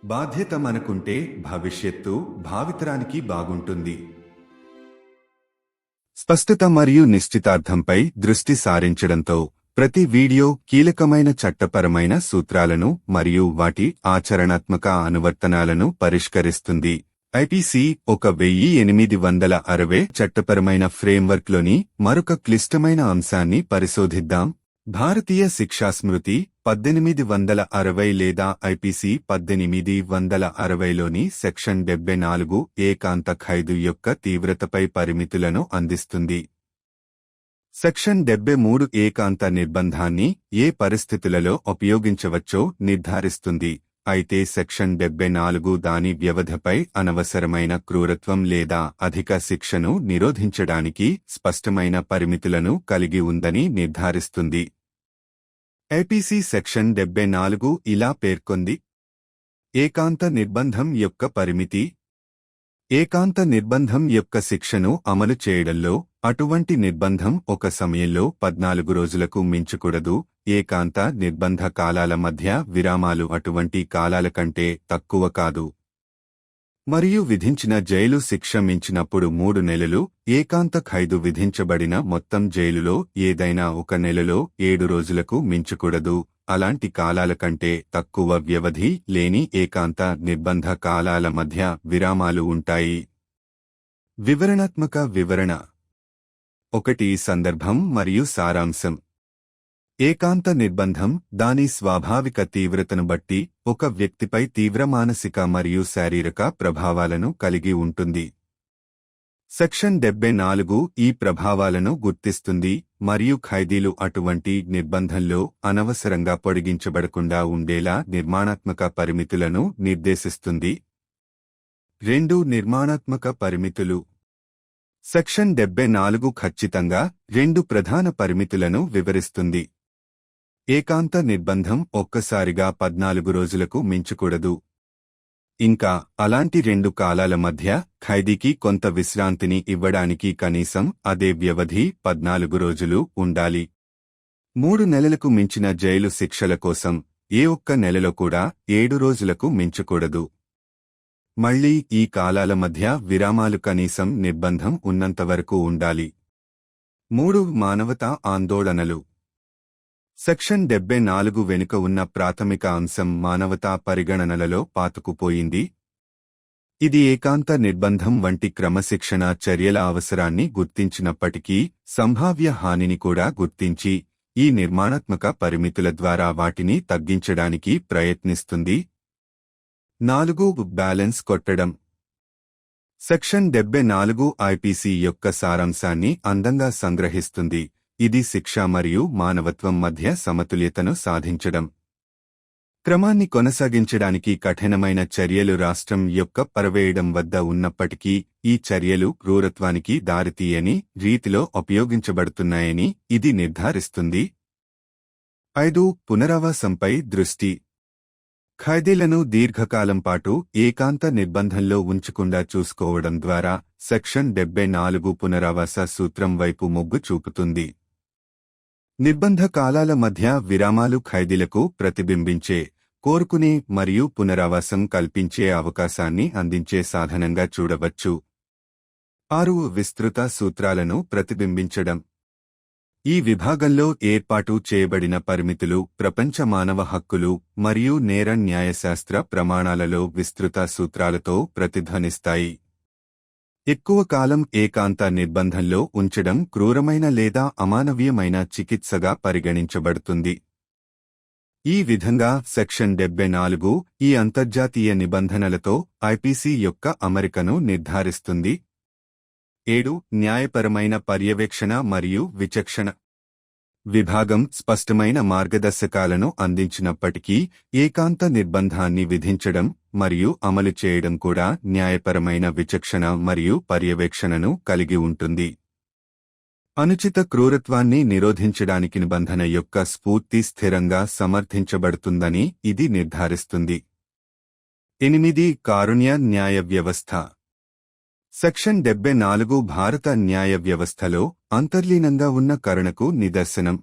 బాధ్యత మనకుంటే భవిష్యత్తు భావితరానికి బాగుంటుంది. స్పష్టత మరియు నిశ్చితార్థంపై దృష్టి సారించడంతో ప్రతి వీడియో కీలకమైన చట్టపరమైన సూత్రాలను మరియు వాటి ఆచరణాత్మక అనువర్తనాలను పరిష్కరిస్తుంది. ఐపీసీ 1860 చట్టపరమైన ఫ్రేమ్వర్క్లోని మరొక క్లిష్టమైన అంశాన్ని పరిశోధిద్దాం. భారతీయ శిక్షాస్మృతి 1860 లేదా ఐపీసీ 1860లోని సెక్షన్ 74 ఏకాంత ఖైదు యొక్క తీవ్రతపై పరిమితులను అందిస్తుంది. సెక్షన్ 73 ఏకాంత నిర్బంధాన్ని ఏ పరిస్థితులలో ఉపయోగించవచ్చో నిర్ధారిస్తుంది. అయితే సెక్షన్ 74 దాని వ్యవధిపై అనవసరమైన క్రూరత్వం లేదా అధిక శిక్షను నిరోధించడానికి స్పష్టమైన పరిమితులను కలిగి ఉందని నిర్ధారిస్తుంది. ఐపీసీ సెక్షన్ 74 ఇలా పేర్కొంది. ఏకాంత నిర్బంధం యొక్క పరిమితి. ఏకాంత నిర్బంధం యొక్క శిక్షను అమలు చేయడంలో అటువంటి నిర్బంధం ఒక సమయంలో 14 రోజులకు మించకూడదు. ఏకాంత నిర్బంధ కాలాల మధ్య విరామాలు అటువంటి కాలాల కంటే తక్కువ కాదు. మరియు విధించిన జైలు శిక్ష మించినప్పుడు 3 నెలలు. ఏకాంత ఖైదు విధించబడిన మొత్తం జైలులో ఏదైనా ఒక నెలలో 7 రోజులకు మించకూడదు. అలాంటి కాలాల కంటే తక్కువ వ్యవధి లేని ఏకాంత నిర్బంధ కాలాల మధ్య విరామాలు ఉంటాయి. వివరణాత్మక వివరణ 1. సందర్భం మరియు సారాంశం. ఏకాంత నిర్బంధం దాని స్వాభావిక తీవ్రతను బట్టి ఒక వ్యక్తిపై తీవ్ర మానసిక మరియు శారీరక ప్రభావాలను కలిగి ఉంటుంది. సెక్షన్ 74 ఈ ప్రభావాలను గుర్తిస్తుంది మరియు ఖైదీలు అటువంటి నిర్బంధంలో అనవసరంగా పొడిగించబడకుండా ఉండేలా నిర్మాణాత్మక పరిమితులను నిర్దేశిస్తుంది. 2. నిర్మాణాత్మక పరిమితులు. సెక్షన్ 74 ఖచ్చితంగా 2 ప్రధాన పరిమితులను వివరిస్తుంది. ఏకాంత నిర్బంధం ఒక్కసారిగా 14 రోజులకు మించకూడదు. ఇంకా అలాంటి 2 కాలాల మధ్య ఖైదీకి కొంత విశ్రాంతిని ఇవ్వడానికి కనీసం అదే వ్యవధి 14 రోజులు ఉండాలి. 3 నెలలకు మించిన జైలు శిక్షల కోసం ఏ ఒక్క నెలలో కూడా 7 రోజులకు మించకూడదు. మళ్లీ ఈ కాలాల మధ్య విరామాలు కనీసం నిర్బంధం ఉన్నంతవరకు ఉండాలి. 3. మానవతా ఆందోళనలు. సెక్షన్ 74 వెనుక ఉన్న ప్రాథమిక అంశం మానవతా పరిగణనలలో పాతుకుపోయింది. ఇది ఏకాంత నిర్బంధం వంటి క్రమశిక్షణ చర్యల అవసరాన్ని గుర్తించినప్పటికీ సంభావ్య హానిని కూడా గుర్తించి ఈ నిర్మాణాత్మక పరిమితుల ద్వారా వాటిని తగ్గించడానికి ప్రయత్నిస్తుంది. 4. బ్యాలెన్స్ కొట్టడం. సెక్షన్ 74 ఐపీసీ యొక్క సారాంశాన్ని అందంగా సంగ్రహిస్తుంది. ఇది శిక్ష మరియు మానవత్వం మధ్య సమతుల్యతను సాధించడం. క్రమాన్ని కొనసాగించడానికి కఠినమైన చర్యలు రాష్ట్రం యొక్క పరవేయడం వద్ద ఉన్నప్పటికీ ఈ చర్యలు క్రూరత్వానికి దారితీయని రీతిలో ఉపయోగించబడుతున్నాయని ఇది నిర్ధారిస్తుంది. 5. పునరావాసంపై దృష్టి. ఖైదీలను దీర్ఘకాలం పాటు ఏకాంత నిర్బంధంలో ఉంచకుండా చూసుకోవడం ద్వారా సెక్షన్ 74 పునరావాస సూత్రం వైపు మొగ్గు చూపుతుంది. నిర్బంధ కాలాల మధ్య విరామాలు ఖైదీలకు ప్రతిబింబించే, కోరుకునే మరియు పునరావాసం కల్పించే అవకాశాన్ని అందించే సాధనంగా చూడవచ్చు. 6. విస్తృత సూత్రాలను ప్రతిబింబించడం. ఈ విభాగంలో ఏర్పాటు చేయబడిన పరిమితులు ప్రపంచ మానవ హక్కులు మరియు నేర న్యాయశాస్త్ర ప్రమాణాలలో విస్తృత సూత్రాలతో ప్రతిధ్వనిస్తాయి. ఎక్కువ కాలం ఏకాంత నిర్బంధంలో ఉంచడం క్రూరమైన లేదా అమానవీయమైన చికిత్సగా పరిగణించబడుతుంది. ఈ విధంగా సెక్షన్ 74 ఈ అంతర్జాతీయ నిబంధనలతో ఐపీసీ యొక్క అమరికను నిర్ధారిస్తుంది. 7. న్యాయపరమైన పర్యవేక్షణ మరియు విచక్షణ. విభాగం స్పష్టమైన మార్గదర్శకాలను అందించినప్పటికీ ఏకాంత నిర్బంధాన్ని విధించడం మరియు అమలు చేయడం కూడా న్యాయపరమైన విచక్షణ మరియు పర్యవేక్షణను కలిగి ఉంటుంది. అనుచిత క్రూరత్వాన్ని నిరోధించడానికి నిబంధన యొక్క స్ఫూర్తి స్థిరంగా సమర్థించబడుతుందని ఇది నిర్ధారిస్తుంది. 8. కారుణ్య న్యాయ వ్యవస్థ. సెక్షన్ 74 భారత న్యాయ వ్యవస్థలో అంతర్లీనంగా ఉన్న కరుణకు నిదర్శనం.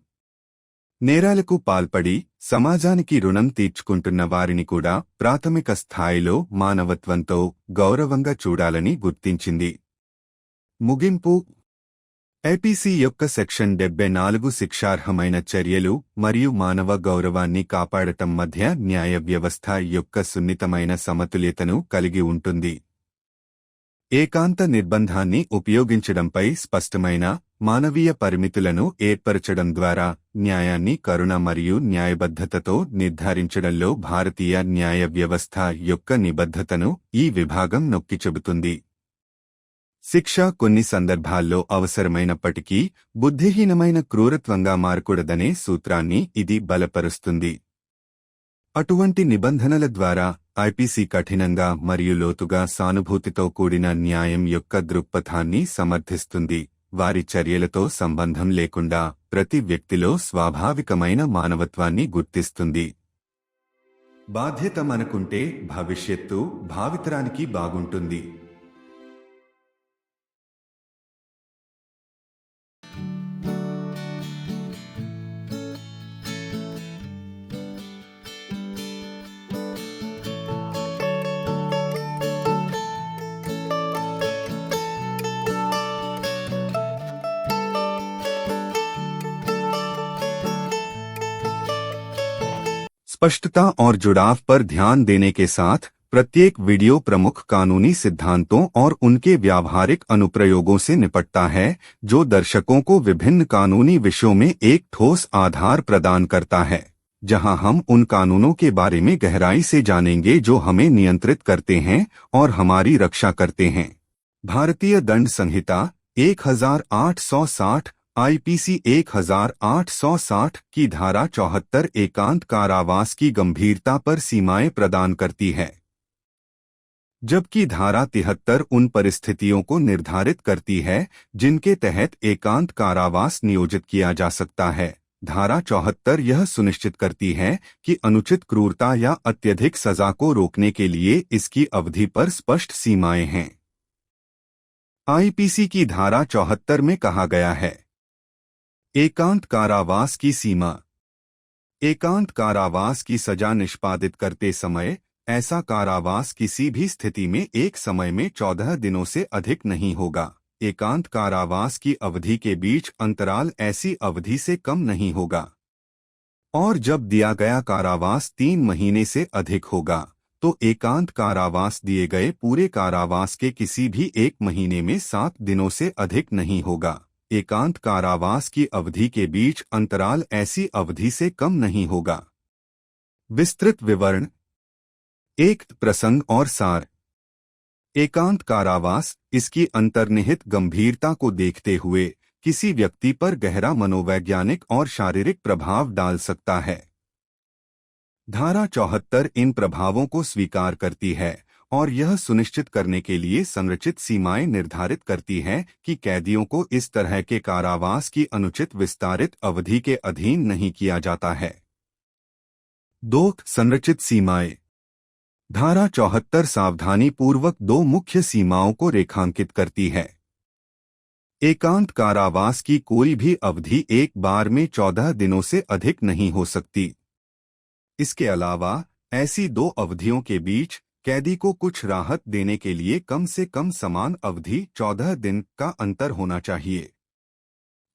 నేరాలకు పాల్పడి సమాజానికి రుణం తీర్చుకుంటున్న వారిని కూడా ప్రాథమిక స్థాయిలో మానవత్వంతో గౌరవంగా చూడాలని గుర్తించింది. ముగింపు. ఐపీసీ యొక్క సెక్షన్ 74 శిక్షార్హమైన చర్యలు మరియు మానవ గౌరవాన్ని కాపాడటం మధ్య న్యాయ వ్యవస్థ యొక్క సున్నితమైన సమతుల్యతను కలిగి ఉంటుంది. ఏకాంత నిర్బంధాన్ని ఉపయోగించడంపై స్పష్టమైన మానవీయ పరిమితులను ఏర్పరచడం ద్వారా న్యాయాన్ని కరుణ మరియు న్యాయబద్ధతతో నిర్ధారించడంలో భారతీయ న్యాయ వ్యవస్థ యొక్క నిబద్ధతను ఈ విభాగం నొక్కి చెబుతుంది. శిక్ష కొన్ని సందర్భాల్లో అవసరమైనప్పటికీ బుద్ధిహీనమైన క్రూరత్వంగా మారకూడదనే సూత్రాన్ని ఇది బలపరుస్తుంది. అటువంటి నిబంధనల ద్వారా ఐపీసీ కఠినంగా మరియు లోతుగా సానుభూతితో కూడిన న్యాయం యొక్క దృక్పథాన్ని సమర్థిస్తుంది. వారి చర్యలతో సంబంధం లేకుండా ప్రతి వ్యక్తిలో స్వాభావికమైన మానవత్వాన్ని గుర్తిస్తుంది. బాధ్యత మనకుంటే భవిష్యత్తు భావితరానికి బాగుంటుంది. स्पष्टता और जुड़ाव पर ध्यान देने के साथ प्रत्येक वीडियो प्रमुख कानूनी सिद्धांतों और उनके व्यावहारिक अनुप्रयोगों से निपटता है, जो दर्शकों को विभिन्न कानूनी विषयों में एक ठोस आधार प्रदान करता है, जहां हम उन कानूनों के बारे में गहराई से जानेंगे जो हमें नियंत्रित करते हैं और हमारी रक्षा करते हैं. भारतीय दंड संहिता 1860 आईपीसी 1860 की धारा 74 एकांत कारावास की गंभीरता पर सीमाएं प्रदान करती है, जबकि धारा 73 उन परिस्थितियों को निर्धारित करती है जिनके तहत एकांत कारावास नियोजित किया जा सकता है. धारा 74 यह सुनिश्चित करती है कि अनुचित क्रूरता या अत्यधिक सजा को रोकने के लिए इसकी अवधि पर स्पष्ट सीमाएं हैं. आईपीसी की धारा 74 में कहा गया है, एकांत कारावास की सीमा. एकांत कारावास की सजा निष्पादित करते समय ऐसा कारावास किसी भी स्थिति में एक समय में 14 दिनों से अधिक नहीं होगा. एकांत कारावास की अवधि के बीच अंतराल ऐसी अवधि से कम नहीं होगा. और जब दिया गया कारावास 3 महीने से अधिक होगा तो एकांत कारावास दिए गए पूरे कारावास के किसी भी एक महीने में 7 दिनों से अधिक नहीं होगा. एकांत कारावास की अवधि के बीच अंतराल ऐसी अवधि से कम नहीं होगा. विस्तृत विवरण. एक प्रसंग और सार. एकांत कारावास इसकी अंतर्निहित गंभीरता को देखते हुए किसी व्यक्ति पर गहरा मनोवैज्ञानिक और शारीरिक प्रभाव डाल सकता है. धारा 74 इन प्रभावों को स्वीकार करती है और यह सुनिश्चित करने के लिए संरचित सीमाएं निर्धारित करती है कि कैदियों को इस तरह के कारावास की अनुचित विस्तारित अवधि के अधीन नहीं किया जाता है. 2 संरचित सीमाएं. धारा 74 सावधानी पूर्वक 2 मुख्य सीमाओं को रेखांकित करती है. एकांत कारावास की कोई भी अवधि एक बार में 14 दिनों से अधिक नहीं हो सकती. इसके अलावा ऐसी 2 अवधियों के बीच कैदी को कुछ राहत देने के लिए कम से कम समान अवधि 14 दिन का अंतर होना चाहिए.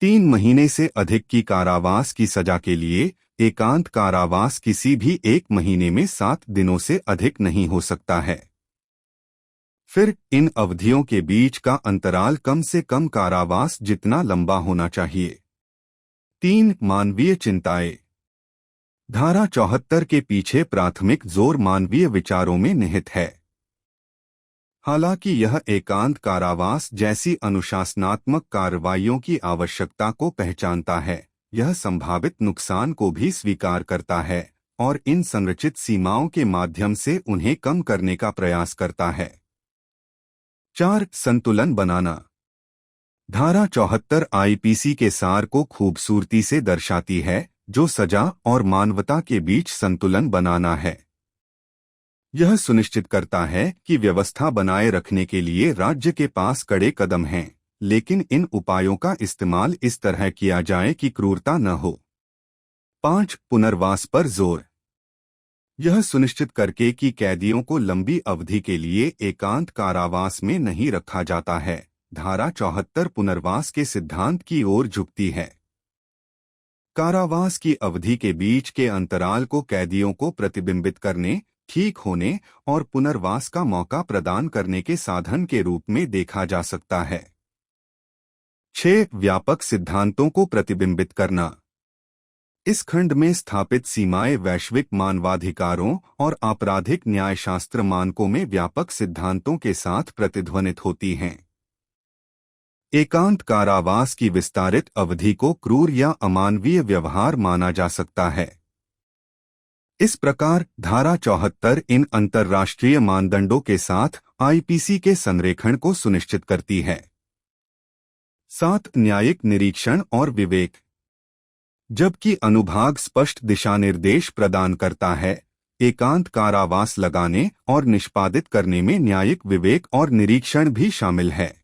3 महीने से अधिक की कारावास की सजा के लिए एकांत कारावास किसी भी एक महीने में 7 दिनों से अधिक नहीं हो सकता है. फिर इन अवधियों के बीच का अंतराल कम से कम कारावास जितना लंबा होना चाहिए. 3 मानवीय चिंताएं. धारा 74 के पीछे प्राथमिक जोर मानवीय विचारों में निहित है. हालांकि यह एकांत कारावास जैसी अनुशासनात्मक कार्रवाइयों की आवश्यकता को पहचानता है, यह संभावित नुकसान को भी स्वीकार करता है और इन संरचित सीमाओं के माध्यम से उन्हें कम करने का प्रयास करता है. 4 संतुलन बनाना. धारा 74 आईपीसी के सार को खूबसूरती से दर्शाती है, जो सजा और मानवता के बीच संतुलन बनाना है. यह सुनिश्चित करता है कि व्यवस्था बनाए रखने के लिए राज्य के पास कड़े कदम हैं, लेकिन इन उपायों का इस्तेमाल इस तरह किया जाए कि क्रूरता न हो. 5. पुनर्वास पर जोर। यह सुनिश्चित करके कि कैदियों को लंबी अवधि के लिए एकांत कारावास में नहीं रखा जाता है, धारा 74 पुनर्वास के सिद्धांत की ओर झुकती है। कारावास की अवधि के बीच के अंतराल को कैदियों को प्रतिबिंबित करने, ठीक होने और पुनर्वास का मौका प्रदान करने के साधन के रूप में देखा जा सकता है। 6. व्यापक सिद्धांतों को प्रतिबिंबित करना। इस खंड में स्थापित सीमाएं वैश्विक मानवाधिकारों और आपराधिक न्यायशास्त्र मानकों में व्यापक सिद्धांतों के साथ प्रतिध्वनित होती हैं। एकांत कारावास की विस्तारित अवधि को क्रूर या अमानवीय व्यवहार माना जा सकता है। इस प्रकार धारा 74 इन अंतर्राष्ट्रीय मानदंडों के साथ आईपीसी के संरेखण को सुनिश्चित करती है। 7. न्यायिक निरीक्षण और विवेक। जबकि अनुभाग स्पष्ट दिशानिर्देश प्रदान करता है, एकांत कारावास लगाने और निष्पादित करने में न्यायिक विवेक और निरीक्षण भी शामिल है।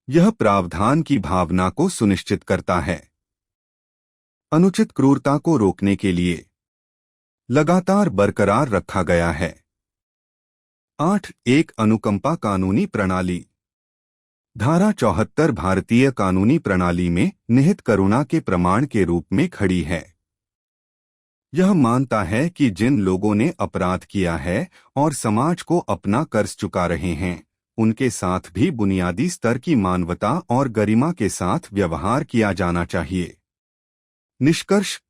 यह प्रावधान की भावना को सुनिश्चित करता है। अनुचित क्रूरता को रोकने के लिए लगातार बरकरार रखा गया है। 8. एक अनुकंपा कानूनी प्रणाली। धारा 74 भारतीय कानूनी प्रणाली में निहित करुणा के प्रमाण के रूप में खड़ी है। यह मानता है कि जिन लोगों ने अपराध किया है और समाज को अपना कर्ज चुका रहे हैं, उनके साथ भी बुनियादी स्तर की मानवता और गरिमा के साथ व्यवहार किया जाना चाहिए। निष्कर्ष,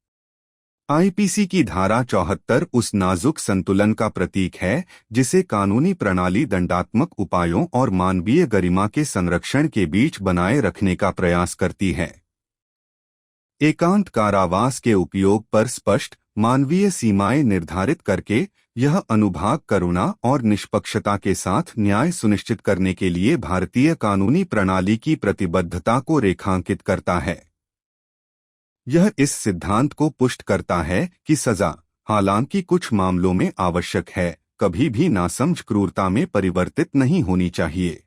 आईपीसी की धारा 74 उस नाजुक संतुलन का प्रतीक है जिसे कानूनी प्रणाली दंडात्मक उपायों और मानवीय गरिमा के संरक्षण के बीच बनाए रखने का प्रयास करती है। एकांत कारावास के उपयोग पर स्पष्ट मानवीय सीमाएं निर्धारित करके यह अनुभाग करुणा और निष्पक्षता के साथ न्याय सुनिश्चित करने के लिए भारतीय कानूनी प्रणाली की प्रतिबद्धता को रेखांकित करता है। यह इस सिद्धांत को पुष्ट करता है कि सजा, हालांकि कुछ मामलों में आवश्यक है, कभी भी नासमझ क्रूरता में परिवर्तित नहीं होनी चाहिए।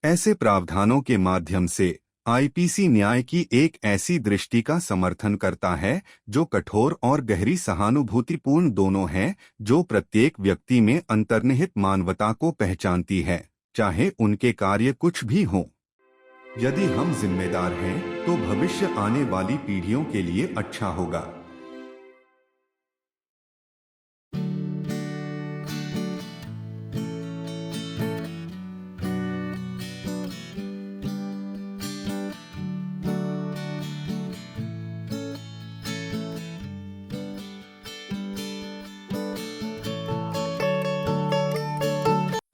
ऐसे प्रावधानों के माध्यम से आईपीसी न्याय की एक ऐसी दृष्टि का समर्थन करता है जो कठोर और गहरी सहानुभूतिपूर्ण दोनों है, जो प्रत्येक व्यक्ति में अंतर्निहित मानवता को पहचानती है, चाहे उनके कार्य कुछ भी हों। यदि हम जिम्मेदार हैं, तो भविष्य आने वाली पीढ़ियों के लिए अच्छा होगा।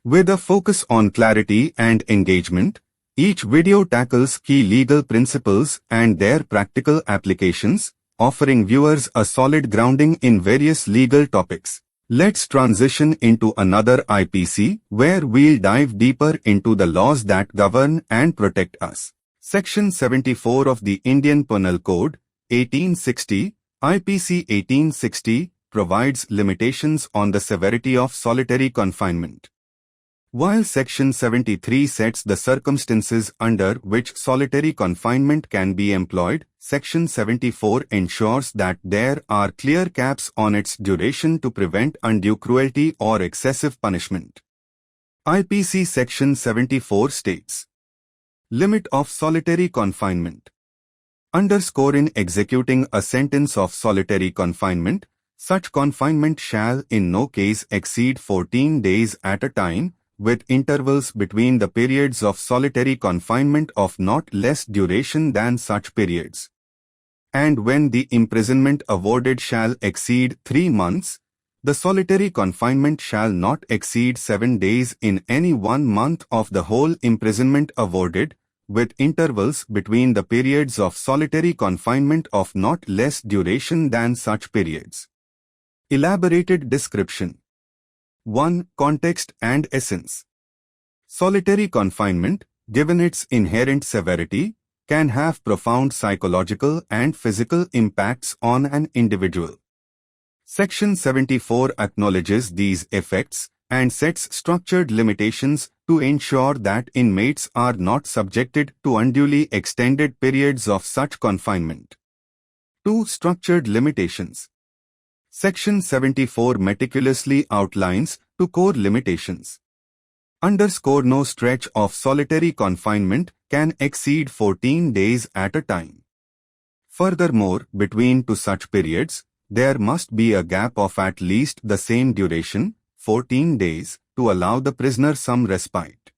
With a focus on clarity and engagement, each video tackles key legal principles and their practical applications, offering viewers a solid grounding in various legal topics. Let's transition into another IPC, where we'll dive deeper into the laws that govern and protect us. Section 74 of the Indian Penal Code, 1860, IPC 1860, provides limitations on the severity of solitary confinement. While Section 73 sets the circumstances under which solitary confinement can be employed, Section 74 ensures that there are clear caps on its duration to prevent undue cruelty or excessive punishment. IPC Section 74 states, Limit of solitary confinement. In executing a sentence of solitary confinement, such confinement shall in no case exceed 14 days at a time, with intervals between the periods of solitary confinement of not less duration than such periods. And when the imprisonment awarded shall exceed 3 months, the solitary confinement shall not exceed 7 days in any 1 month of the whole imprisonment awarded, with intervals between the periods of solitary confinement of not less duration than such periods. Elaborated description. 1. Context and essence. Solitary confinement, given its inherent severity, can have profound psychological and physical impacts on an individual. Section 74 acknowledges these effects and sets structured limitations to ensure that inmates are not subjected to unduly extended periods of such confinement. 2. Structured limitations. Section 74 meticulously outlines 2 core limitations. Underscore no stretch of solitary confinement can exceed 14 days at a time. Furthermore, between 2 such periods, there must be a gap of at least the same duration, 14 days, to allow the prisoner some respite.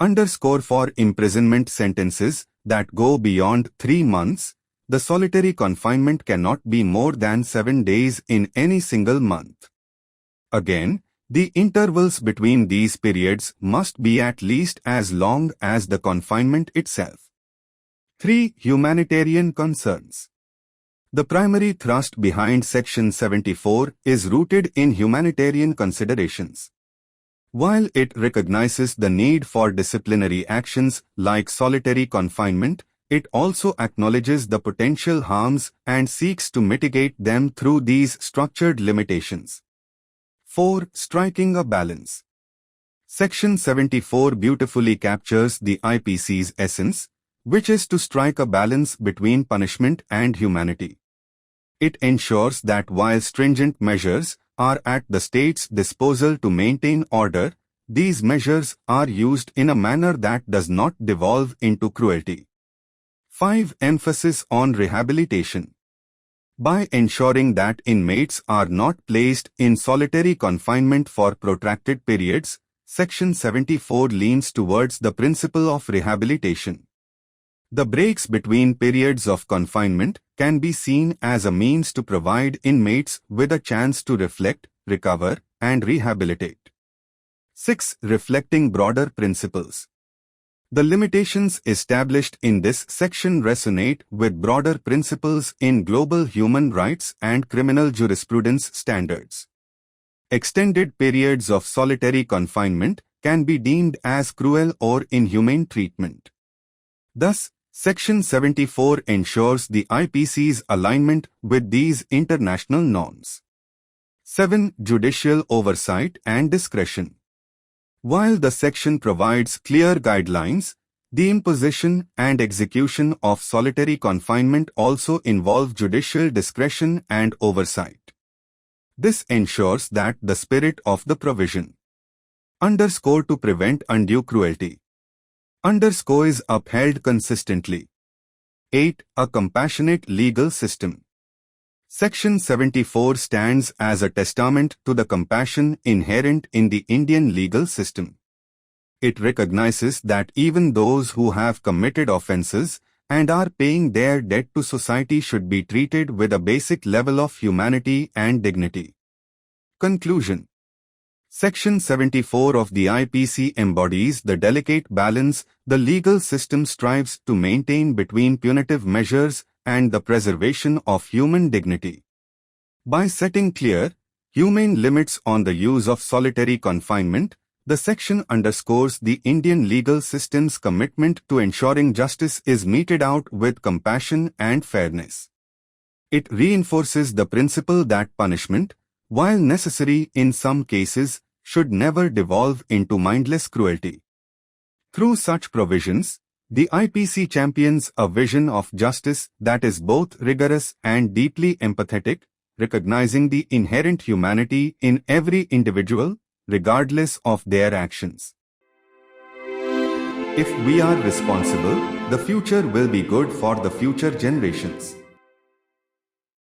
Underscore for imprisonment sentences that go beyond 3 months, the solitary confinement cannot be more than 7 days in any single month. Again, the intervals between these periods must be at least as long as the confinement itself. 3. Humanitarian concerns. The primary thrust behind Section 74 is rooted in humanitarian considerations. While it recognizes the need for disciplinary actions like solitary confinement, it also acknowledges the potential harms and seeks to mitigate them through these structured limitations. 4. Striking a balance. Section 74 beautifully captures the IPC's essence, which is to strike a balance between punishment and humanity. It ensures that while stringent measures are at the state's disposal to maintain order, these measures are used in a manner that does not devolve into cruelty. 5. Emphasis on rehabilitation. By ensuring that inmates are not placed in solitary confinement for protracted periods, Section 74 leans towards the principle of rehabilitation. The breaks between periods of confinement can be seen as a means to provide inmates with a chance to reflect, recover, and rehabilitate. 6. Reflecting broader principles. The limitations established in this section resonate with broader principles in global human rights and criminal jurisprudence standards. Extended periods of solitary confinement can be deemed as cruel or inhumane treatment. Thus, Section 74 ensures the IPC's alignment with these international norms. 7. Judicial oversight and discretion. While the section provides clear guidelines, the imposition and execution of solitary confinement also involve judicial discretion and oversight. This ensures that the spirit of the provision underscore to prevent undue cruelty underscore is upheld consistently. 8. A compassionate legal system. Section 74 stands as a testament to the compassion inherent in the Indian legal system. It recognizes that even those who have committed offenses and are paying their debt to society should be treated with a basic level of humanity and dignity. Conclusion. Section 74 of the IPC embodies the delicate balance the legal system strives to maintain between punitive measures and the preservation of human dignity. By setting clear, humane limits on the use of solitary confinement, the section underscores the Indian legal system's commitment to ensuring justice is meted out with compassion and fairness. It reinforces the principle that punishment, while necessary in some cases, should never devolve into mindless cruelty. Through such provisions, the IPC champions a vision of justice that is both rigorous and deeply empathetic, recognizing the inherent humanity in every individual, regardless of their actions. If we are responsible, the future will be good for the future generations.